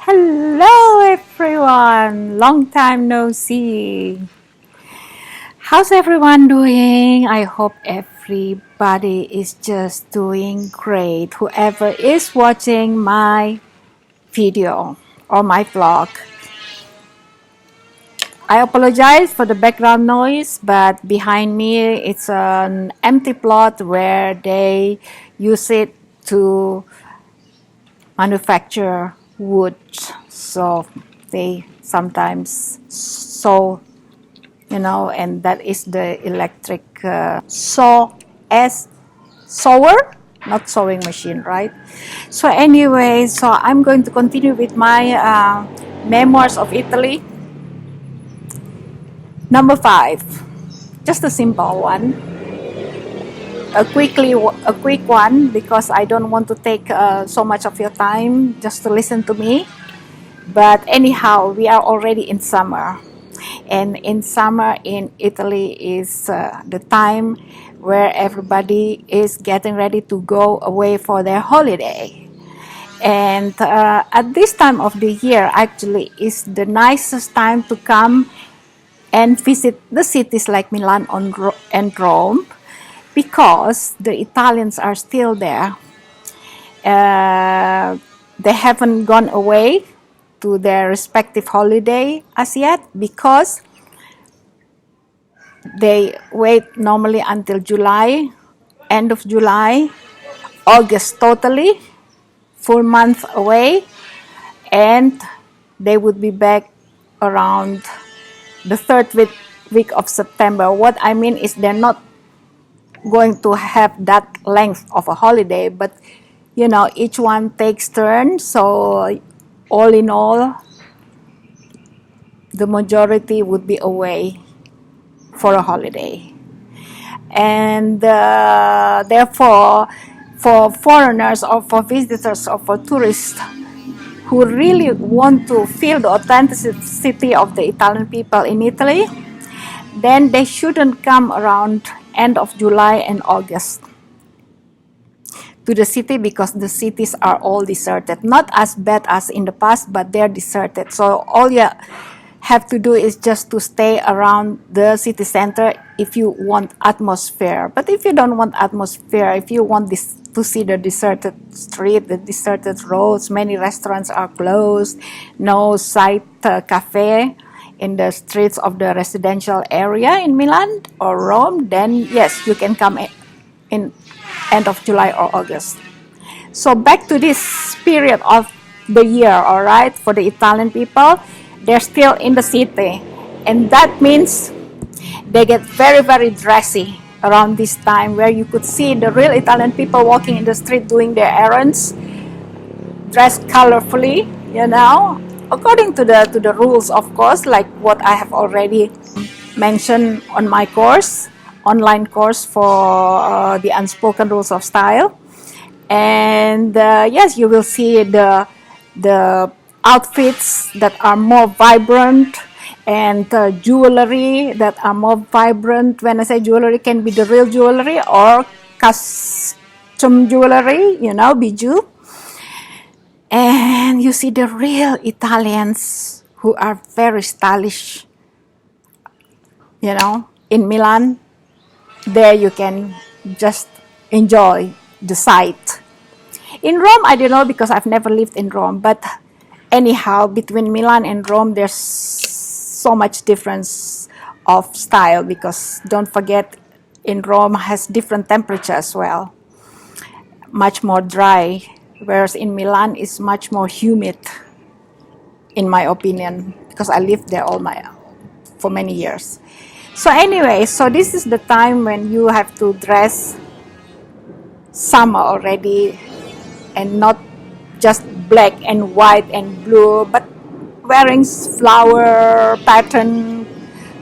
Hello everyone, long time no see. How's everyone doing? I hope everybody is just doing great. Whoever is watching my video or my vlog. I apologize for the background noise, but behind me it's an empty plot where they use it to manufacture wood. So they sometimes saw, and that is the electric sawer, not sewing machine, right? So anyway, so I'm going to continue with my Memoirs of Italy, number 5. Just a simple one, a quick one, because I don't want to take so much of your time just to listen to me. But anyhow, we are already in summer, and in summer in Italy is the time where everybody is getting ready to go away for their holiday. And at this time of the year, actually, is the nicest time to come and visit the cities like Milan and Rome, because the Italians are still there. They haven't gone away to their respective holiday as yet, because they wait normally until July, end of July, August totally, full month away, and they would be back around the third week of September. What I mean is they're not going to have that length of a holiday, but each one takes turns. So all in all, the majority would be away for a holiday. And therefore, for foreigners or for visitors or for tourists who really want to feel the authenticity of the Italian people in Italy, then they shouldn't come around end of July and August to the city, because the cities are all deserted. Not as bad as in the past, but they're deserted. So all you have to do is just to stay around the city center if you want atmosphere. But if you don't want atmosphere, if you want this to see the deserted street, the deserted roads, many restaurants are closed, no site cafe in the streets of the residential area in Milan or Rome, then yes, you can come in end of July or August. So back to this period of the year, all right, for the Italian people, they're still in the city, and that means they get very, very dressy around this time, where you could see the real Italian people walking in the street doing their errands, dressed colorfully, according to the rules, of course, like what I have already mentioned on my online course for the unspoken rules of style. And yes, you will see the outfits that are more vibrant, and jewelry that are more vibrant. When I say jewelry, can be the real jewelry or custom jewelry, bijou. And you see the real Italians who are very stylish, in Milan. There you can just enjoy the sight. In Rome, I don't know, because I've never lived in Rome, but anyhow, between Milan and Rome, there's so much difference of style, because don't forget, in Rome has different temperature as well, much more dry, whereas in Milan is much more humid, in my opinion, because I lived there for many years. So anyway, so this is the time when you have to dress summer already, and not just black and white and blue, but wearing flower pattern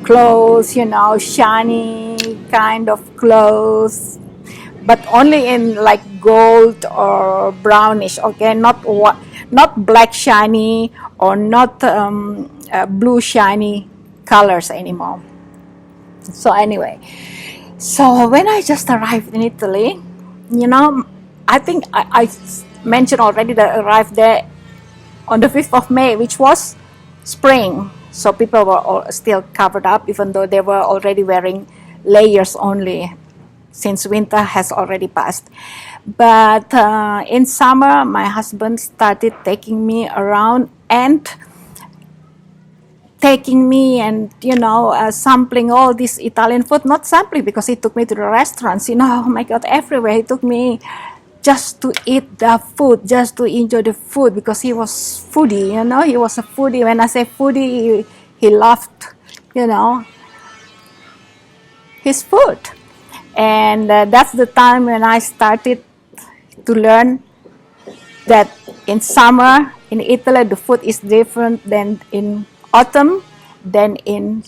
clothes, shiny kind of clothes, but only in like gold or brownish, okay, not black shiny, or not blue shiny colors anymore. So anyway, so when I just arrived in Italy, I think I mentioned already that I arrived there on the 5th of May, which was spring. So people were all still covered up, even though they were already wearing layers only, since winter has already passed. But in summer, my husband started taking me around and sampling all this Italian food. Not sampling, because he took me to the restaurants, oh my God, everywhere. He took me just to eat the food, just to enjoy the food, because he was foodie, he was a foodie. When I say foodie, he loved, his food. And that's the time when I started to learn that in summer in Italy the food is different than in autumn, than in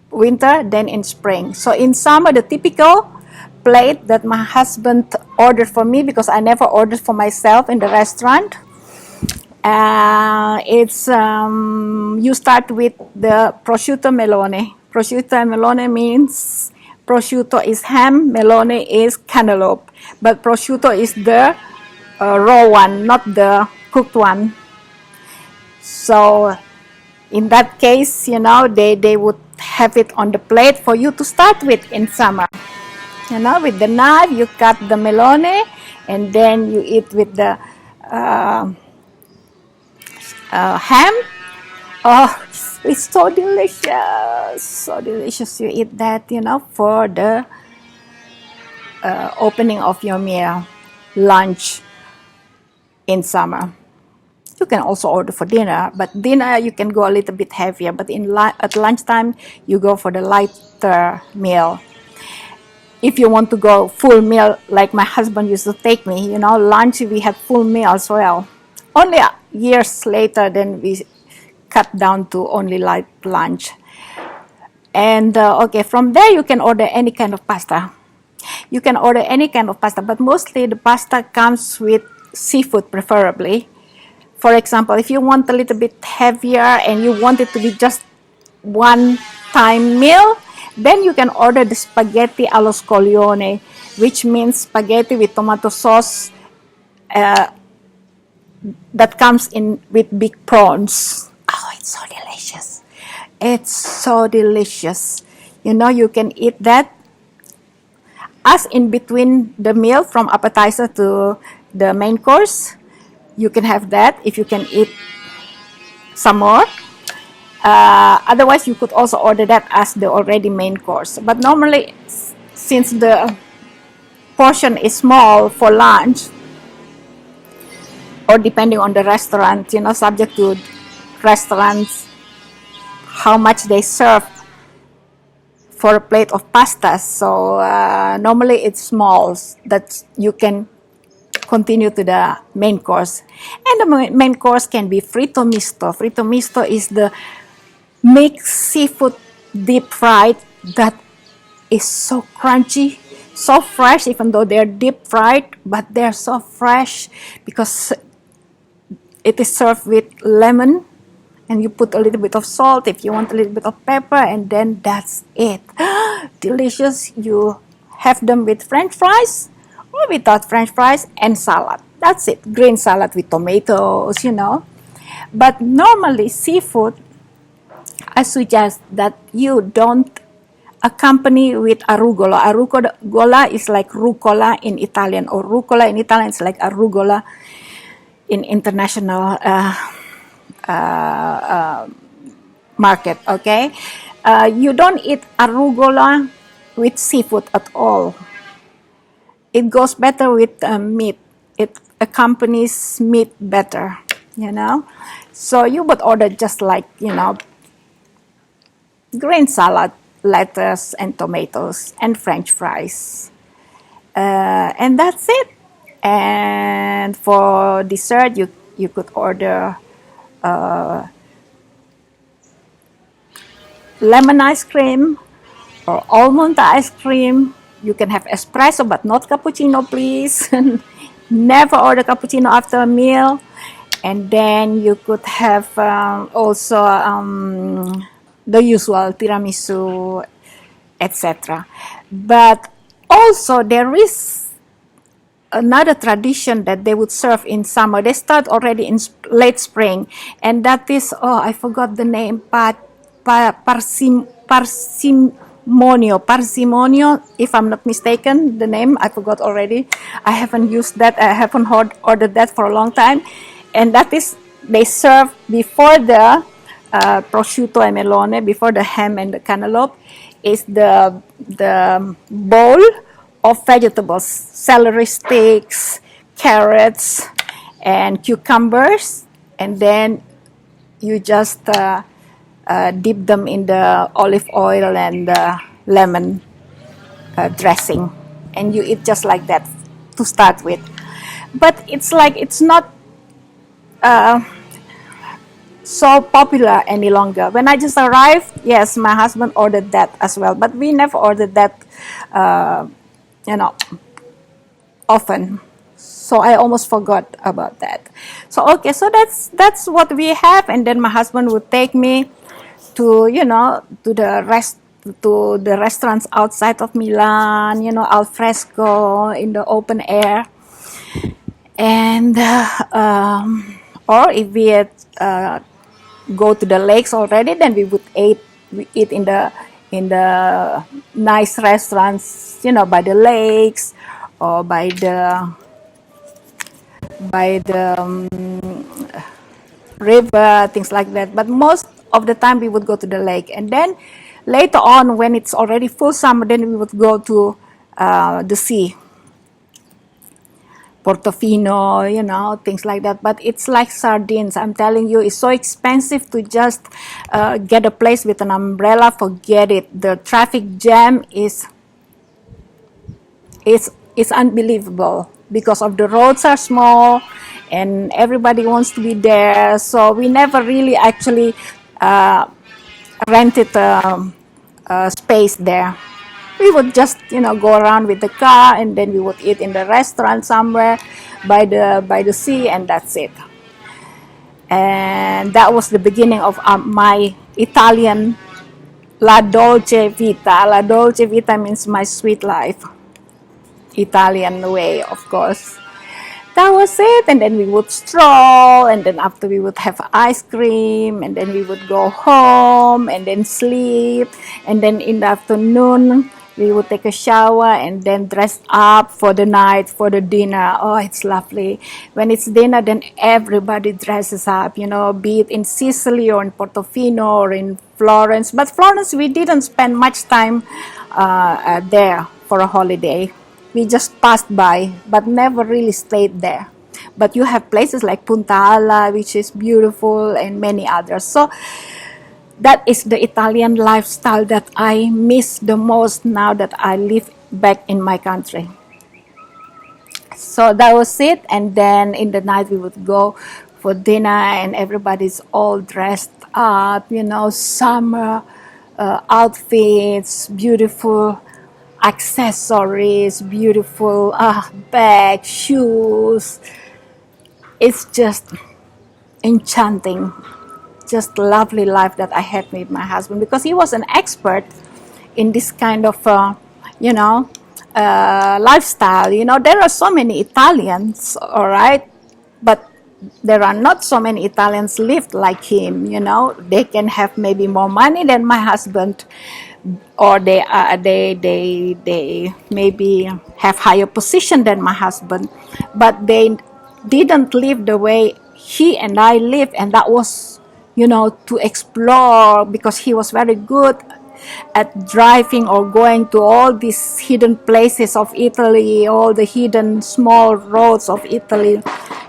winter, than in spring. So in summer, the typical plate that my husband ordered for me, because I never ordered for myself in the restaurant, it's you start with the prosciutto melone. Prosciutto melone means prosciutto is ham, melone is cantaloupe, but prosciutto is the raw one, not the cooked one. So in that case, they would have it on the plate for you to start with in summer. With the knife, you cut the melone, and then you eat with the ham. Oh, it's so delicious. So delicious. You eat that, for the opening of your meal, lunch in summer. You can also order for dinner, but dinner you can go a little bit heavier. But at lunchtime, you go for the lighter meal. If you want to go full meal, like my husband used to take me, lunch we had full meal as well. Only years later, then we cut down to only light lunch. And from there you can order any kind of pasta. You can order any kind of pasta, but mostly the pasta comes with seafood, preferably. For example, if you want a little bit heavier and you want it to be just one-time meal, then you can order the spaghetti allo scoglione, which means spaghetti with tomato sauce that comes in with big prawns. Oh, it's so delicious. It's so delicious. You can eat that as in between the meal, from appetizer to the main course. You can have that if you can eat some more. Otherwise, you could also order that as the already main course. But normally, since the portion is small for lunch, or depending on the restaurant, subject to restaurants, how much they serve for a plate of pasta. So normally it's small, that you can continue to the main course. And the main course can be fritto misto. Fritto misto is the mixed seafood deep fried that is so crunchy, so fresh, even though they're deep fried, but they're so fresh because it is served with lemon, and you put a little bit of salt if you want, a little bit of pepper, and then that's it. Delicious. You have them with French fries or without French fries and salad. That's it. Green salad with tomatoes, But normally seafood, I suggest that you don't accompany with arugula. Arugula is like rucola in Italian, or rucola in Italian is like arugula in international market, okay? You don't eat arugula with seafood at all. It goes better with meat. It accompanies meat better, So you would order just like, green salad, lettuce and tomatoes and French fries. And that's it. And for dessert, you could order lemon ice cream or almond ice cream. You can have espresso, but not cappuccino, please. Never order cappuccino after a meal. And then you could have also the usual tiramisu, etc. But also there is another tradition that they would serve in summer. They start already in late spring, and that is, oh, I forgot the name, parsimonio, if I'm not mistaken, the name I forgot already. I haven't used that. I haven't ordered that for a long time, and that is they serve before the prosciutto e melone, before the ham and the cantaloupe, is the bowl of vegetables, celery sticks, carrots, and cucumbers, and then you just dip them in the olive oil and lemon dressing, and you eat just like that to start with. But it's like it's not so popular any longer. When I just arrived, yes, my husband ordered that as well, but we never ordered that, you know, often. So I almost forgot about that. So okay, so that's what we have, and then my husband would take me to, you know, to the restaurants outside of Milan, you know, al fresco in the open air, and or if we go to the lakes already, then we eat in the nice restaurants, you know, by the lakes or by the river, things like that. But most of the time we would go to the lake, and then later on, when it's already full summer, then we would go to the sea, Portofino, you know, things like that. But it's like sardines. I'm telling you, it's so expensive to just get a place with an umbrella. Forget it. The traffic jam is unbelievable because of the roads are small and everybody wants to be there. So we never really actually rented a space there. We would just, you know, go around with the car, and then we would eat in the restaurant somewhere by the sea, and that's it. And that was the beginning of my Italian La Dolce Vita. La Dolce Vita means my sweet life. Italian way, of course. That was it, and then we would stroll, and then after we would have ice cream, and then we would go home, and then sleep, and then in the afternoon we would take a shower and then dress up for the night, for the dinner. Oh, it's lovely. When it's dinner, then everybody dresses up, you know, be it in Sicily or in Portofino or in Florence. But Florence, we didn't spend much time there for a holiday. We just passed by, but never really stayed there. But you have places like Punta Ala, which is beautiful, and many others. So that is the Italian lifestyle that I miss the most now that I live back in my country. So that was it. And then in the night we would go for dinner, and everybody's all dressed up, you know, summer outfits, beautiful accessories, beautiful bags, shoes. It's just enchanting, just lovely life that I had with my husband, because he was an expert in this kind of, you know, lifestyle. You know, there are so many Italians, all right, but there are not so many Italians lived like him. You know, they can have maybe more money than my husband, or they maybe have higher position than my husband, but they didn't live the way he and I live, and that was, you know, to explore, because he was very good at driving or going to all these hidden places of Italy, all the hidden small roads of Italy.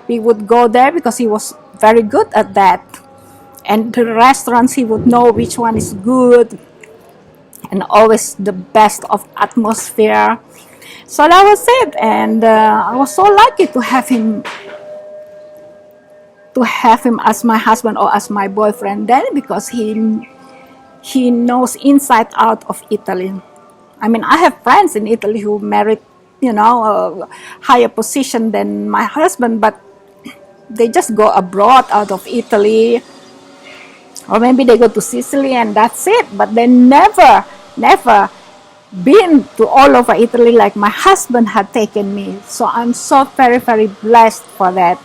We would go there because he was very good at that, and the restaurants, he would know which one is good and always the best of atmosphere. So that was it, and I was so lucky to have him as my husband or as my boyfriend then, because he knows inside out of Italy. I mean, I have friends in Italy who married, you know, a higher position than my husband, but they just go abroad out of Italy, or maybe they go to Sicily and that's it, but they never been to all over Italy like my husband had taken me. So I'm so very, very blessed for that.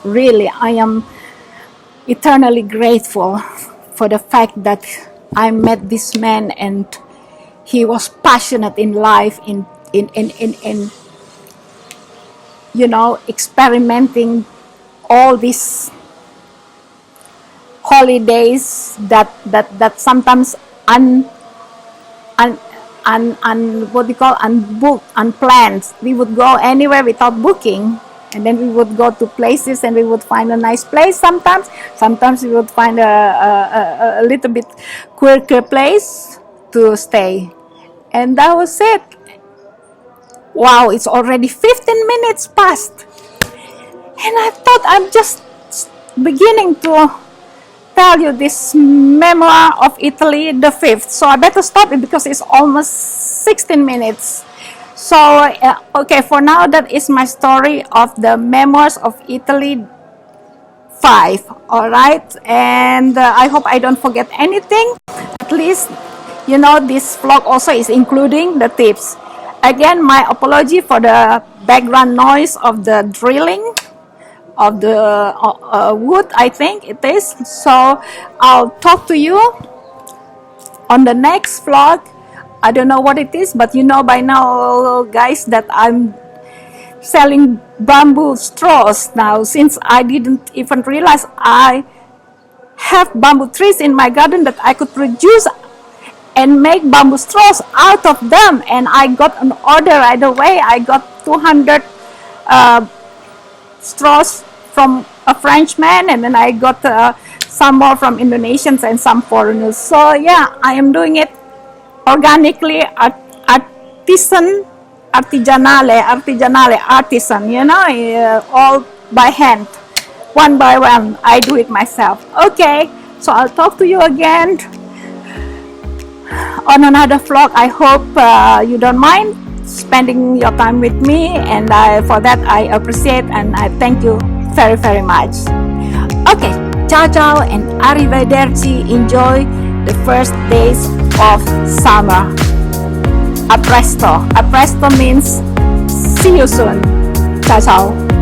Really, I am eternally grateful for the fact that I met this man and he was passionate in life, in experimenting all these holidays that sometimes un, what we call unbooked, unplanned. We would go anywhere without booking, and then we would go to places and we would find a nice place sometimes we would find a little bit quirky place to stay, and that was it. Wow, it's already 15 minutes past, and I thought I'm just beginning to tell you this Memoir of Italy, the fifth. So I better stop it because it's almost 16 minutes. So, okay, for now, that is my story of the Memoirs of Italy 5. All right. And I hope I don't forget anything. At least, this vlog also is including the tips. Again, my apology for the background noise of the drilling of the wood, I think it is. So I'll talk to you on the next vlog. I don't know what it is, but you know by now, guys, that I'm selling bamboo straws now, since I didn't even realize I have bamboo trees in my garden that I could produce and make bamboo straws out of them. And I got an order right away. I got 200 straws from a Frenchman, and then I got some more from Indonesians and some foreigners. So yeah, I am doing it organically, artisan, artisan, all by hand, one by one. I do it myself. Okay, so I'll talk to you again on another vlog. I hope you don't mind spending your time with me, and for that I appreciate and I thank you very, very much. Okay, ciao ciao and arrivederci. Enjoy the first days of summer. A presto. A presto means see you soon. Ciao ciao.